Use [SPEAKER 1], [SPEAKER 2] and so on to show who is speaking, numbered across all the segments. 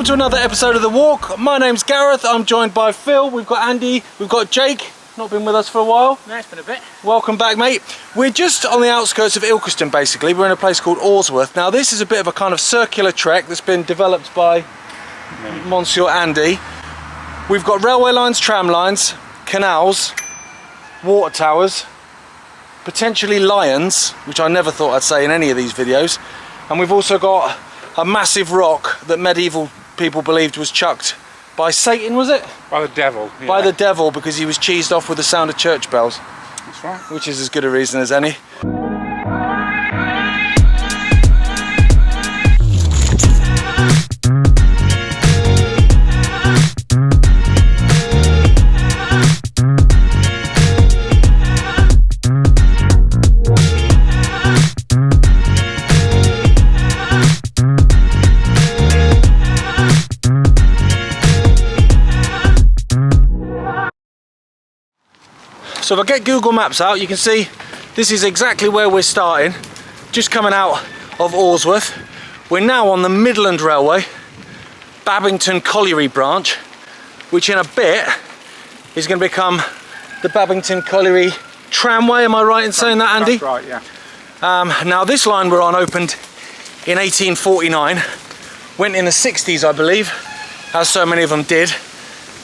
[SPEAKER 1] to another episode of The Walk. My name's Gareth, I'm joined by Phil, we've got Andy, we've got Jake, not been with us for a while.
[SPEAKER 2] No, it's been a bit.
[SPEAKER 1] Welcome back, mate. We're just on the outskirts of Ilkeston, basically. We're in a place called Awsworth. Now this is a bit of a kind of circular trek that's been developed by Monsieur Andy. We've got railway lines, tram lines, canals, water towers, potentially lions, which I never thought I'd say in any of these videos, and we've also got a massive rock that medieval people believed was chucked by Satan, was it?
[SPEAKER 2] By the devil. Yeah.
[SPEAKER 1] By the devil, because he was cheesed off with the sound of church bells.
[SPEAKER 2] That's right.
[SPEAKER 1] Which is as good a reason as any. So if I get Google Maps out, you can see this is exactly where we're starting. Just coming out of Awsworth. We're now on the Midland Railway Babbington Colliery branch, which in a bit is going to become the Babbington Colliery tramway. Am I right in saying that, Andy?
[SPEAKER 2] That's right, yeah.
[SPEAKER 1] Now this line we're on opened in 1849. Went in the 60s, I believe, as so many of them did.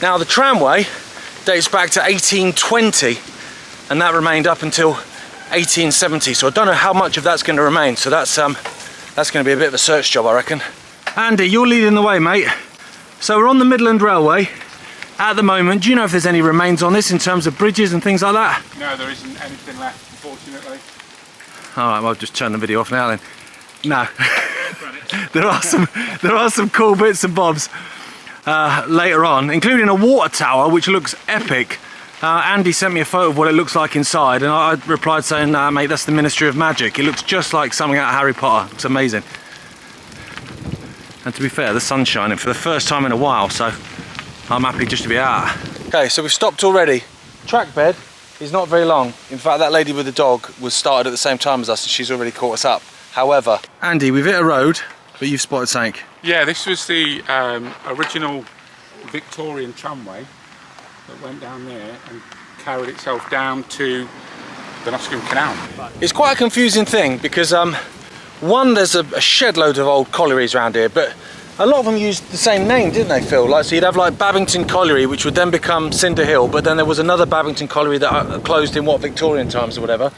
[SPEAKER 1] Now the tramway dates back to 1820. And that remained up until 1870, so I don't know how much of that's going to remain, so that's going to be a bit of a search job, I reckon. Andy, you're leading the way, mate. So we're on the Midland Railway at the moment. Do you know if there's any remains on this in terms of bridges and things like that?
[SPEAKER 2] No, there isn't anything left, unfortunately.
[SPEAKER 1] Alright, well, I'll just turn the video off now then. No. there are some cool bits and bobs later on, including a water tower, which looks epic. Andy sent me a photo of what it looks like inside, and I replied saying, mate, that's the Ministry of Magic. It looks just like something out of Harry Potter. It's amazing. And to be fair, the sun's shining for the first time in a while, so I'm happy just to be out. Okay, so we've stopped already. Track bed is not very long. In fact, that lady with the dog was started at the same time as us, and she's already caught us up. However, Andy, we've hit a road, but you've spotted something.
[SPEAKER 2] Yeah, this was the original Victorian tramway that went down there and carried itself down to the Nottingham Canal.
[SPEAKER 1] It's quite a confusing thing because one, there's a shed load of old collieries around here, but a lot of them used the same name, didn't they, Phil? Like, so you'd have like Babbington Colliery, which would then become Cinder Hill, but then there was another Babbington Colliery that closed in what, Victorian times or whatever.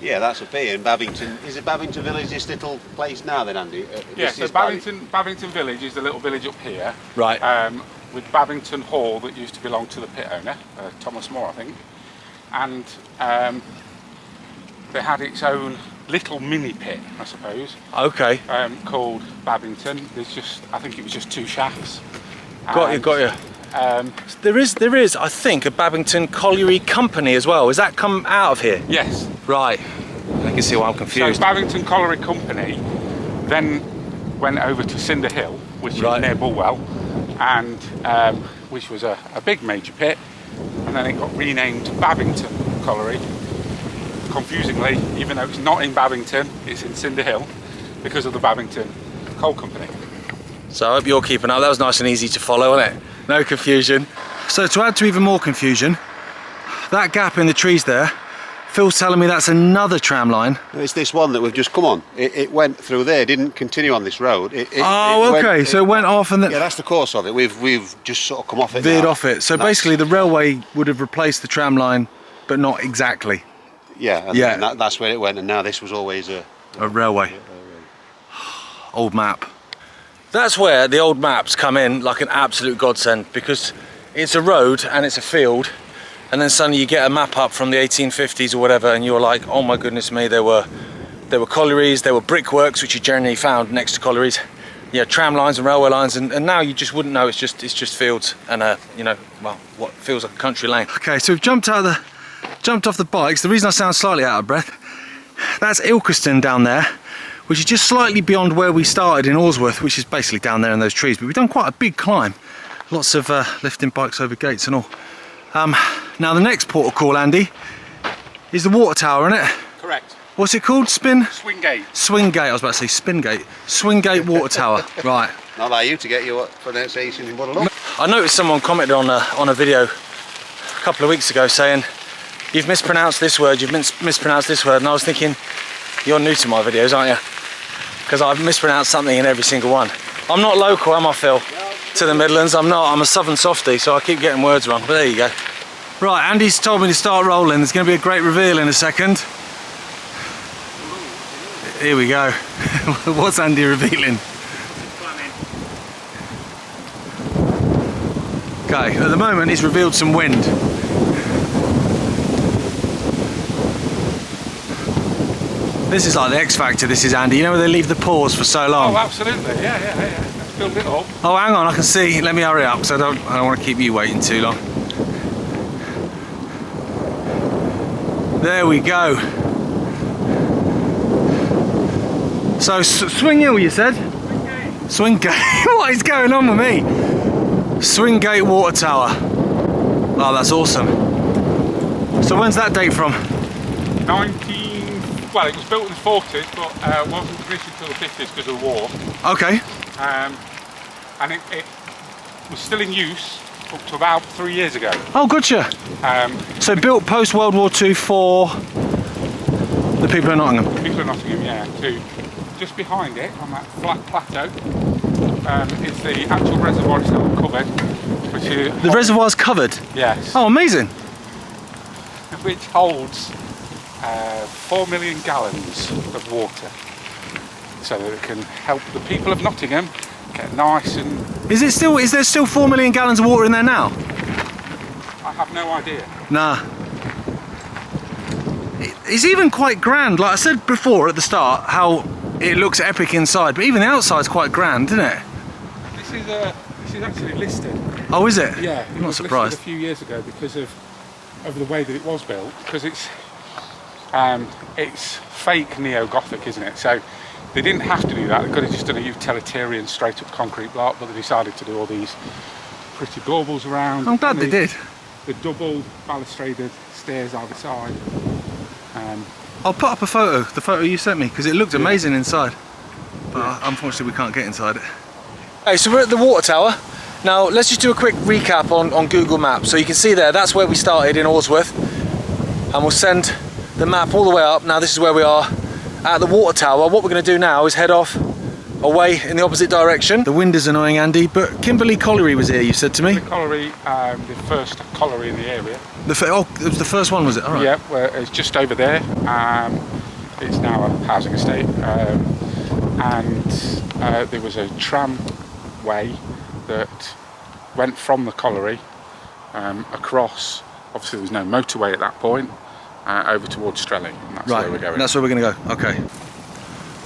[SPEAKER 3] Yeah, that's up here in Babbington. Is it Babbington Village, this little place now then, Andy?
[SPEAKER 2] Yeah, so Babbington Village is the little village up here.
[SPEAKER 1] Right.
[SPEAKER 2] With Babbington Hall that used to belong to the pit owner, Thomas Moore, I think. And they had its own little mini pit, I suppose.
[SPEAKER 1] Okay.
[SPEAKER 2] Called Babbington. There's just, I think it was just 2 shafts.
[SPEAKER 1] Got you. There is, I think, a Babbington Colliery Company as well. Has that come out of here?
[SPEAKER 2] Yes.
[SPEAKER 1] Right. I can see why I'm confused.
[SPEAKER 2] So Babbington Colliery Company then went over to Cinder Hill, which is near Bulwell, and which was a big major pit, and then it got renamed Babbington Colliery. Confusingly, even though it's not in Babbington, it's in Cinder Hill because of the Babbington Coal Company.
[SPEAKER 1] So I hope you're keeping up. That was nice and easy to follow, wasn't it? No confusion. So to add to even more confusion, that gap in the trees there, Phil's telling me that's another tram line.
[SPEAKER 3] It's this one that we've just come on. It went through there, didn't continue on this road.
[SPEAKER 1] So it went off and then...
[SPEAKER 3] Yeah, that's the course of it. We've just sort of come off it
[SPEAKER 1] veered
[SPEAKER 3] now.
[SPEAKER 1] off it. So basically the railway would have replaced the tram line, but not exactly.
[SPEAKER 3] Yeah, and that's where it went, and now this was always a
[SPEAKER 1] railway. Old map. That's where the old maps come in like an absolute godsend, because it's a road and it's a field, and then suddenly you get a map up from the 1850s or whatever, and you're like, oh my goodness me, there were collieries, there were brickworks, which you generally found next to collieries, tram lines and railway lines, and now you just wouldn't know. It's just fields and what feels like a country lane. Okay, so we've jumped off the bikes. The reason I sound slightly out of breath, that's Ilkeston down there, which is just slightly beyond where we started in Awsworth, which is basically down there in those trees. But we've done quite a big climb. Lots of lifting bikes over gates and all. Now the next port of call, Andy, is the water tower, isn't it?
[SPEAKER 2] Correct.
[SPEAKER 1] What's it called?
[SPEAKER 2] Swingate.
[SPEAKER 1] Swingate, I was about to say Spingate. Swingate Water Tower, right.
[SPEAKER 3] Not like you to get your pronunciation muddled up.
[SPEAKER 1] I noticed someone commented on a video a couple of weeks ago saying, you've mispronounced this word, you've mispronounced this word, and I was thinking, you're new to my videos, aren't you? Because I've mispronounced something in every single one. I'm not local, am I, Phil? To the Midlands, I'm not. I'm a southern softie, so I keep getting words wrong, but there you go. Right, Andy's told me to start rolling. There's going to be a great reveal in a second. Here we go. What's Andy revealing? Okay, at the moment he's revealed some wind. This is like the X Factor, this is, Andy. You know where they leave the pause for so long?
[SPEAKER 2] Oh, absolutely. Yeah. Let's build it up.
[SPEAKER 1] Oh, hang on, I can see. Let me hurry up, because I don't want to keep you waiting too long. There we go. So, Swingate, you said? Swingate. What is going on with me? Swingate Water Tower. Oh, that's awesome. So when's that date from?
[SPEAKER 2] Well, it was built in the 40s, but wasn't commissioned until the 50s because of the war.
[SPEAKER 1] Okay.
[SPEAKER 2] And it was still in use up to about 3 years ago.
[SPEAKER 1] Oh, gotcha. So built post World War II for the people of Nottingham.
[SPEAKER 2] People of Nottingham, yeah. Just behind it, on that flat plateau, is the actual reservoir itself covered. Which is
[SPEAKER 1] the reservoir's covered?
[SPEAKER 2] Yes.
[SPEAKER 1] Oh, amazing.
[SPEAKER 2] Which holds 4 million gallons of water, so that it can help the people of Nottingham get nice and...
[SPEAKER 1] Is there still 4 million gallons of water in there now?
[SPEAKER 2] I have no idea.
[SPEAKER 1] Nah. It's even quite grand. Like I said before at the start, how it looks epic inside, but even the outside's quite grand, isn't it?
[SPEAKER 2] This is actually listed.
[SPEAKER 1] Oh, is it?
[SPEAKER 2] Yeah,
[SPEAKER 1] I'm not surprised.
[SPEAKER 2] A few years ago because of the way that it was built, because it's fake neo-Gothic, isn't it? So they didn't have to do that. They could have just done a utilitarian straight-up concrete block, but they decided to do all these pretty baubles around.
[SPEAKER 1] I'm glad they did.
[SPEAKER 2] The double balustraded stairs either side.
[SPEAKER 1] I'll put up a photo, the photo you sent me, because it looked amazing inside. But unfortunately we can't get inside it. Okay, so we're at the water tower. Now let's just do a quick recap on Google Maps. So you can see there, that's where we started in Awsworth. And we'll send the map all the way up. Now this is where we are at the water tower. What we're going to do now is head off away in the opposite direction. The wind is annoying, Andy, but Kimberley Colliery was here, you said to me?
[SPEAKER 2] The colliery, the first colliery in the area.
[SPEAKER 1] It was the first one, was it? All right.
[SPEAKER 2] Yeah, well, it's just over there. It's now a housing estate. And there was a tramway that went from the colliery across. Obviously there was no motorway at that point, over towards Strelley, and that's where we're going.
[SPEAKER 1] That's where we're going to go. Okay.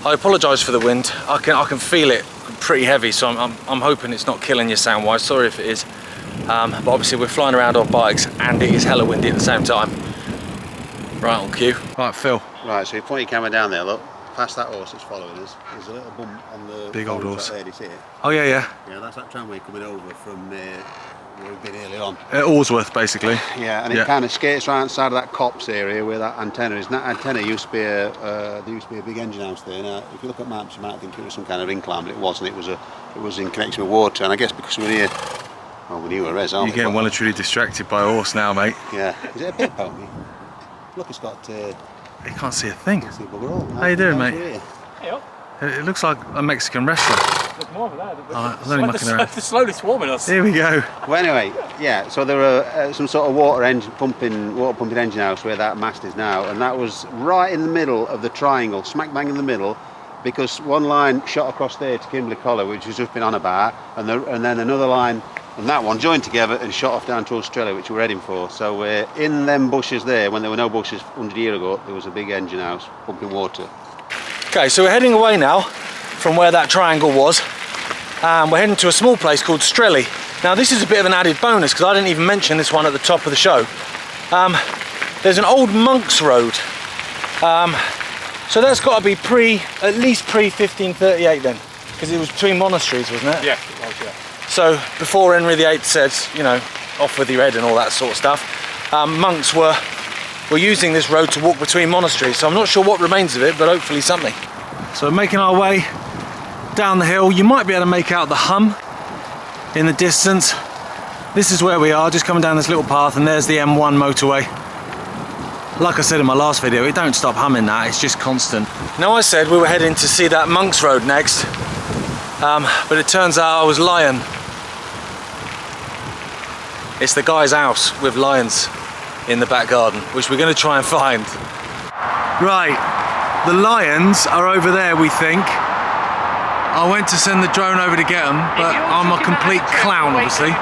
[SPEAKER 1] I apologise for the wind. I can feel it pretty heavy, so I'm hoping it's not killing you sound wise. Sorry if it is. But obviously we're flying around on bikes and it is hella windy at the same time. Right, on cue. Right, Phil.
[SPEAKER 3] Right, so you point your camera down there, look, past that horse that's following us. There's a little bump on the
[SPEAKER 1] big old horse.
[SPEAKER 3] There, do you see it?
[SPEAKER 1] Oh yeah, yeah.
[SPEAKER 3] Yeah, that's that tramway coming over from where we've been earlier on.
[SPEAKER 1] Awsworth, basically.
[SPEAKER 3] Yeah, and it kind of skates right outside of that copse area where that antenna is. And that antenna used to be there used to be a big engine house there. Now, if you look at maps, you might think it was some kind of incline, but it wasn't. It was in connection with water, and I guess because we're near. Well, we're near a res, aren't we?
[SPEAKER 1] You're getting well and truly distracted by a horse now, mate.
[SPEAKER 3] Yeah. Is it a pit pony? Look, it's got.
[SPEAKER 1] You can't see a thing.
[SPEAKER 3] Can't see bugger all.
[SPEAKER 1] How you doing, mate?
[SPEAKER 2] Hey up.
[SPEAKER 1] It looks like a Mexican wrestler.
[SPEAKER 2] There's more of that.
[SPEAKER 1] I was only mucking around.
[SPEAKER 2] They're slowly swarming us.
[SPEAKER 1] Here we go.
[SPEAKER 3] Well, anyway, yeah. So there were some sort of water pumping engine house where that mast is now, and that was right in the middle of the triangle, smack bang in the middle, because one line shot across there to Kimberley Colliery, which was just been on about, and then another line and that one joined together and shot off down towards Strelley, which we're heading for. So in them bushes there, when there were no bushes 100 years ago, there was a big engine house pumping water. Okay, so we're heading away now from where that triangle was. We're heading to a small place called Strelley. Now this is a bit of an added bonus because I didn't even mention this one at the top of the show. There's an old monks road. So that's got to be at least pre 1538 then, because it was between monasteries, wasn't it?
[SPEAKER 2] Yeah, it was, yeah.
[SPEAKER 1] So before Henry VIII said, you know, off with your head and all that sort of stuff, monks were were using this road to walk between monasteries, so I'm not sure what remains of it, but hopefully something. So we're making our way down the hill. You might be able to make out the hum in the distance. This is where we are, just coming down this little path, and there's the M1 motorway. Like I said in my last video, it don't stop humming that, it's just constant. Now I said we were heading to see that Monk's Road next, but it turns out I was lying. It's the guy's house with lions in the back garden, which we're going to try and find. Right, the lions are over there, we think. I went to send the drone over to get them, but I'm a complete clown, obviously.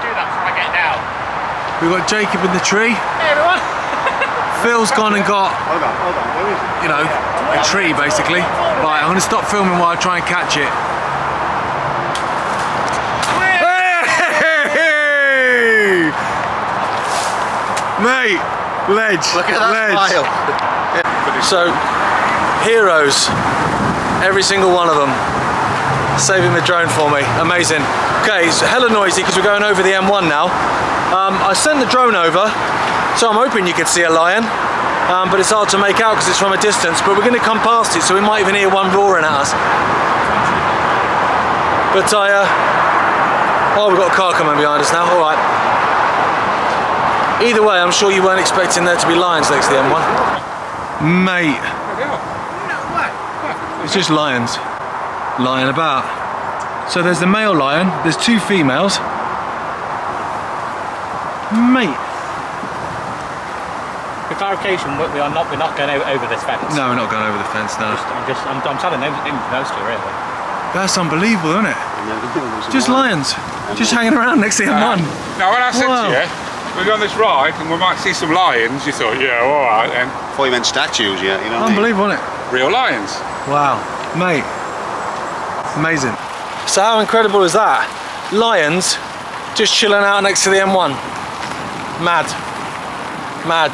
[SPEAKER 1] We've got Jacob in the tree.
[SPEAKER 4] Hey everyone!
[SPEAKER 1] Phil's gone and got,
[SPEAKER 3] Hold on, where is it?
[SPEAKER 1] you know, a tree basically. Right, I'm going to stop filming while I try and catch it. Hey! Mate, ledge.
[SPEAKER 3] Look at that smile.
[SPEAKER 1] So, heroes, every single one of them, saving the drone for me. Amazing. Okay, it's hella noisy because we're going over the M1 now. I sent the drone over, so I'm hoping you can see a lion, but it's hard to make out because it's from a distance, but we're going to come past it, so we might even hear one roaring at us. But oh, we've got a car coming behind us now, alright. Either way, I'm sure you weren't expecting there to be lions next to the M1. Mate. It's just lions lying about. So there's the male lion, there's two females. Mate.
[SPEAKER 4] For clarification, we're not going over this fence.
[SPEAKER 1] No, we're not going over the fence, no.
[SPEAKER 4] I'm telling them mostly, really.
[SPEAKER 1] That's unbelievable, isn't it? Just lions, just hanging around next to the M1.
[SPEAKER 2] Now when I said to you, we're on this ride and we might see some lions, you thought, yeah, alright then.
[SPEAKER 3] Before you meant statues, yeah, you know.
[SPEAKER 1] Unbelievable, isn't it?
[SPEAKER 2] Real lions.
[SPEAKER 1] Wow, mate. Amazing. So how incredible is that? Lions just chilling out next to the M1. Mad. Mad.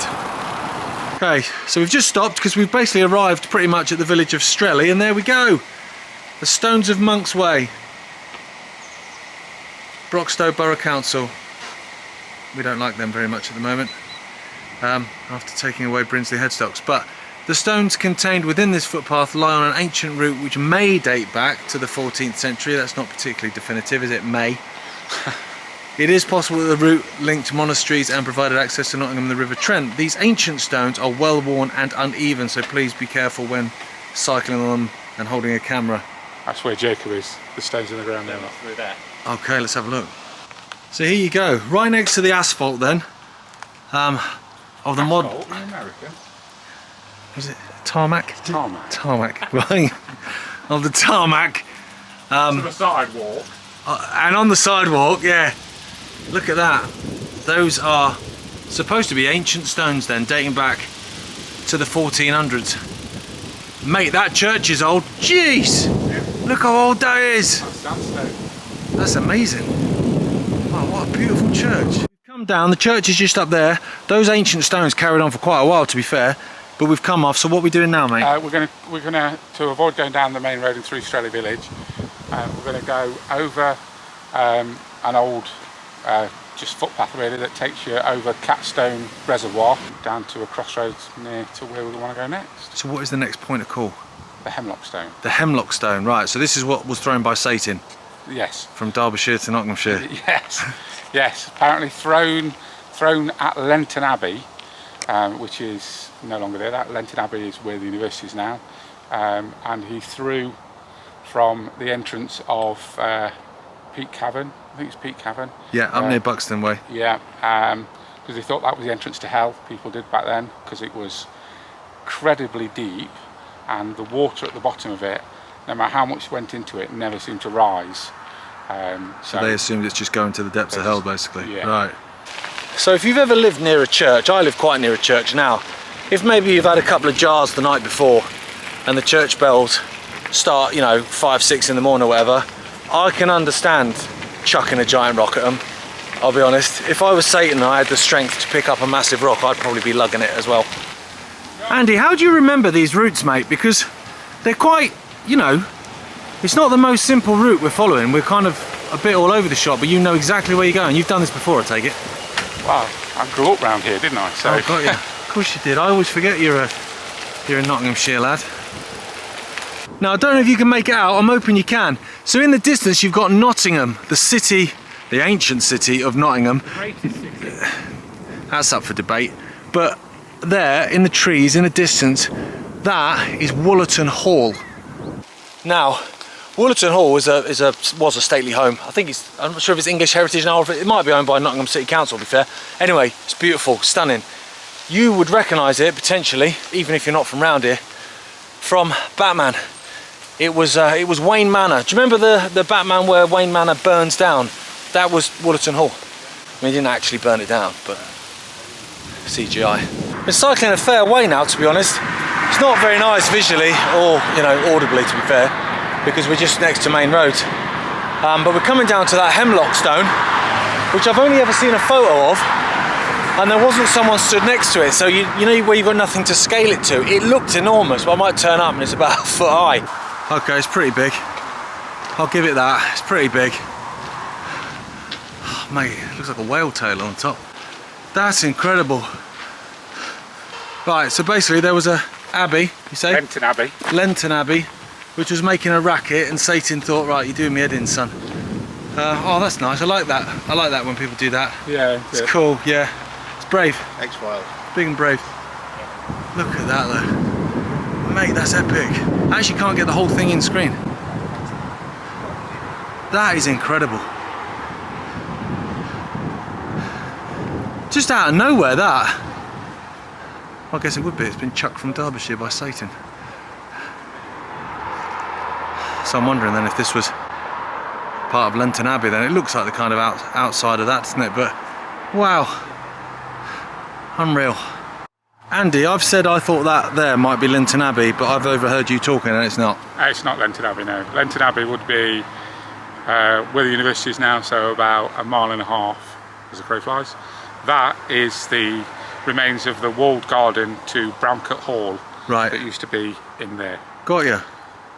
[SPEAKER 1] Okay, so we've just stopped because we've basically arrived pretty much at the village of Strelley, and there we go. The Stones of Monk's Way. Broxtowe Borough Council. We don't like them very much at the moment, after taking away Brinsley headstocks. But the stones contained within this footpath lie on an ancient route which may date back to the 14th century. That's not particularly definitive, is it? May. It is possible that the route linked monasteries and provided access to Nottingham and the River Trent. These ancient stones are well worn and uneven, so please be careful when cycling on them and holding a camera.
[SPEAKER 2] That's where Jacob is, the stones in the ground there.
[SPEAKER 4] Through there.
[SPEAKER 1] Okay, let's have a look. So here you go, right next to the asphalt then, of the mod...
[SPEAKER 2] Asphalt in America?
[SPEAKER 1] Was it tarmac?
[SPEAKER 2] Tarmac.
[SPEAKER 1] Tarmac, right. Of the tarmac.
[SPEAKER 2] To the sidewalk.
[SPEAKER 1] And on the sidewalk, yeah. Look at that. Those are supposed to be ancient stones then, dating back to the 1400s. Mate, that church is old. Jeez!
[SPEAKER 2] Yeah.
[SPEAKER 1] Look how old that is.
[SPEAKER 2] That's sandstone.
[SPEAKER 1] That's amazing. Oh, what a beautiful church. We've come down, the church is just up there. Those ancient stones carried on for quite a while, to be fair, but we've come off. So what are we doing now, mate?
[SPEAKER 2] We're gonna to avoid going down the main road and through Strelley village. We're going to go over an old just footpath really that takes you over Catstone Reservoir down to a crossroads near to where we want to go next.
[SPEAKER 1] So what is the next point of call?
[SPEAKER 2] The Hemlock Stone.
[SPEAKER 1] The Hemlock Stone, right. So this is what was thrown by Satan.
[SPEAKER 2] Yes.
[SPEAKER 1] From Derbyshire to Nottinghamshire.
[SPEAKER 2] Yes. Yes. Apparently thrown at Lenton Abbey, which is no longer there. That Lenton Abbey is where the university is now. And he threw from the entrance of Peak Cavern. I think it's Peak Cavern.
[SPEAKER 1] Yeah, up near Buxton Way.
[SPEAKER 2] Yeah, because they thought that was the entrance to hell. People did back then, because it was incredibly deep, and the water at the bottom of it, no matter how much went into it, never seemed to rise.
[SPEAKER 1] So they assumed it's just going to the depths of hell, basically.
[SPEAKER 2] Yeah.
[SPEAKER 1] Right. So if you've ever lived near a church, I live quite near a church now. If maybe you've had a couple of jars the night before, and the church bells start, you know, 5, 6 in the morning or whatever, I can understand chucking a giant rock at them. I'll be honest. If I was Satan and I had the strength to pick up a massive rock, I'd probably be lugging it as well. Andy, how do you remember these routes, mate? Because they're quite, you know, it's not the most simple route we're following. We're kind of a bit all over the shop, but you know exactly where you're going. You've done this before, I take it.
[SPEAKER 2] Well, I grew up round here, didn't I? So
[SPEAKER 1] Oh, got you. Of course you did. I always forget you're a Nottinghamshire lad. Now I don't know if you can make it out. I'm hoping you can. So in the distance you've got Nottingham, the city, the ancient city of Nottingham. That's up for debate. But there in the trees in the distance, that is Woollerton Hall. Now Woollerton Hall was a stately home. I think I'm not sure if it's English heritage now, or it might be owned by Nottingham City Council, to be fair. Anyway, it's beautiful, stunning. You would recognise it potentially, even if you're not from round here, from Batman. It was Wayne Manor. Do you remember the Batman where Wayne Manor burns down? That was Woollerton Hall. I mean, he didn't actually burn it down, but CGI. Been cycling a fair way now, to be honest. It's not very nice visually, or audibly, to be fair, because we're just next to main roads. But we're coming down to that Hemlock Stone, which I've only ever seen a photo of, and there wasn't someone stood next to it. So you know where you've got nothing to scale it to. It looked enormous, but I might turn up and it's about a foot high. Okay, it's pretty big. I'll give it that. It's pretty big. Oh, mate, it looks like a whale tail on top. That's incredible. Right, so basically there was a abbey, you say?
[SPEAKER 2] Lenton Abbey.
[SPEAKER 1] Lenton Abbey, which was making a racket, and Satan thought, right, you're doing me head in, son. Oh, that's nice. I like that. I like that when people do that.
[SPEAKER 2] Yeah.
[SPEAKER 1] It's cool, yeah. It's brave.
[SPEAKER 3] X-Files.
[SPEAKER 1] Big and brave. Look at that though. Mate, that's epic. I actually can't get the whole thing in screen. That is incredible. Just out of nowhere, that. I guess it would be. It's been chucked from Derbyshire by Satan. So I'm wondering then if this was part of Lenton Abbey, then it looks like the kind of outside of that, doesn't it? But wow, unreal. Andy, I've said I thought that there might be Lenton Abbey, but I've overheard you talking and it's not.
[SPEAKER 2] It's not Lenton Abbey, no. Lenton Abbey would be where the university is now, so about a mile and a half as the crow flies. That is the remains of the walled garden to Bramcote Hall,
[SPEAKER 1] right,
[SPEAKER 2] that used to be in there.
[SPEAKER 1] Got you.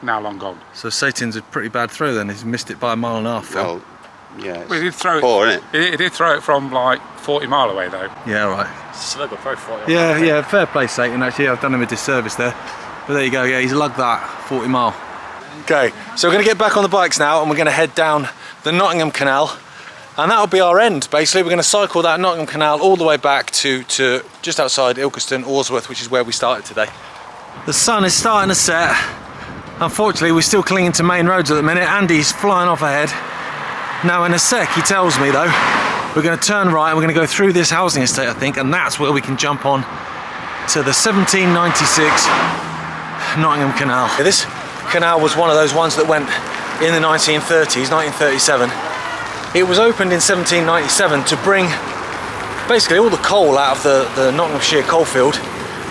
[SPEAKER 2] Now long gone.
[SPEAKER 1] So Satan's a pretty bad throw then. He's missed it by a mile and a half. Phil.
[SPEAKER 3] Well, yeah.
[SPEAKER 2] Well, he did throw
[SPEAKER 3] poor, isn't
[SPEAKER 2] it. He did throw it from like 40 mile away though.
[SPEAKER 1] Yeah, right.
[SPEAKER 4] So they've got very 40.
[SPEAKER 1] Yeah, fair play, Satan. Actually, I've done him a disservice there. But there you go. Yeah, he's lugged that 40 mile. Okay, so we're going to get back on the bikes now, and we're going to head down the Nottingham Canal, and that'll be our end. Basically, we're going to cycle that Nottingham Canal all the way back to just outside Ilkeston, Awsworth, which is where we started today. The sun is starting to set. Unfortunately, we're still clinging to main roads at the minute. Andy's flying off ahead. Now, in a sec, he tells me though, we're going to turn right and we're going to go through this housing estate, I think, and that's where we can jump on to the 1796 Nottingham Canal. Yeah, this canal was one of those ones that went in the 1930s, 1937. It was opened in 1797 to bring basically all the coal out of the Nottinghamshire coalfield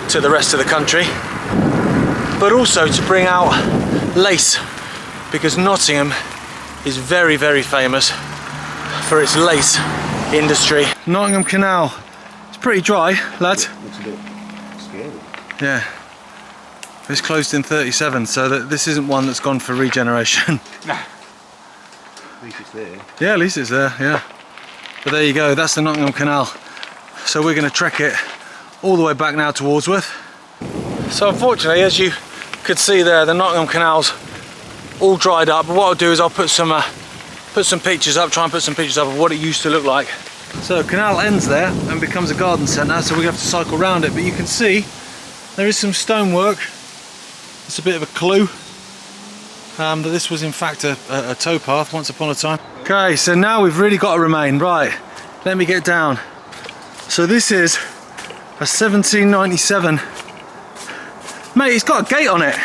[SPEAKER 1] to the rest of the country, but also to bring out lace, because Nottingham is very, very famous for its lace industry. Nottingham Canal. It's pretty dry, lads.
[SPEAKER 3] Looks a bit scary.
[SPEAKER 1] Yeah. It's closed in 37, so this isn't one that's gone for regeneration.
[SPEAKER 2] No.
[SPEAKER 3] At least it's there.
[SPEAKER 1] Yeah, at least it's there, yeah. But there you go, that's the Nottingham Canal. So we're going to trek it all the way back now to Awsworth. So unfortunately, as you could see there, the Nottingham Canal's all dried up. But what I'll do is I'll put some pictures up, try and put some pictures up of what it used to look like. So canal ends there and becomes a garden centre, so we have to cycle around it. But you can see there is some stonework. It's a bit of a clue that this was in fact a towpath once upon a time. Okay, so now we've really got to remain. Right, let me get down. So this is a 1797. Mate, it's got a gate on it.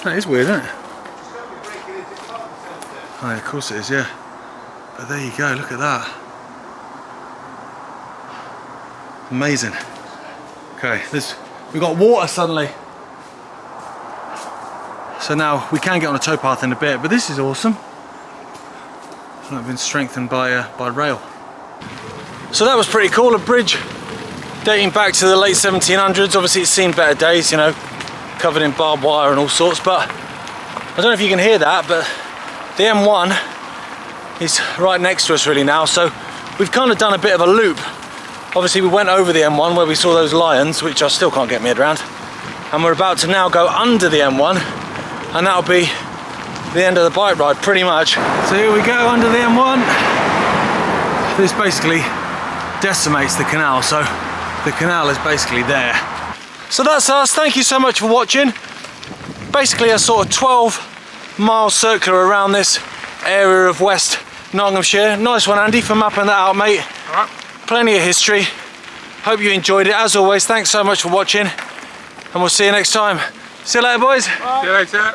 [SPEAKER 1] That is weird, isn't it? Oh, yeah, of course it is, yeah. But there you go, look at that. Amazing. Okay, we've got water suddenly. So now we can get on a towpath in a bit, but this is awesome. It's been strengthened by rail. So that was pretty cool, a bridge dating back to the late 1700s. Obviously it's seen better days, you know, covered in barbed wire and all sorts, but I don't know if you can hear that, but the M1 is right next to us really now, so we've kind of done a bit of a loop Obviously we went over the M1 where we saw those lions, which I still can't get my head around. And we're about to now go under the M1, and that'll be the end of the bike ride pretty much. So here we go under the M1. This basically decimates the canal, so the canal is basically there. So that's us. Thank you so much for watching. Basically a sort of 12-mile circular around this area of West Nottinghamshire. Nice one, Andy, for mapping that out, mate.
[SPEAKER 2] All right.
[SPEAKER 1] Plenty of history. Hope you enjoyed it. As always, thanks so much for watching, and we'll see you next time. See you later, boys.
[SPEAKER 2] See you later.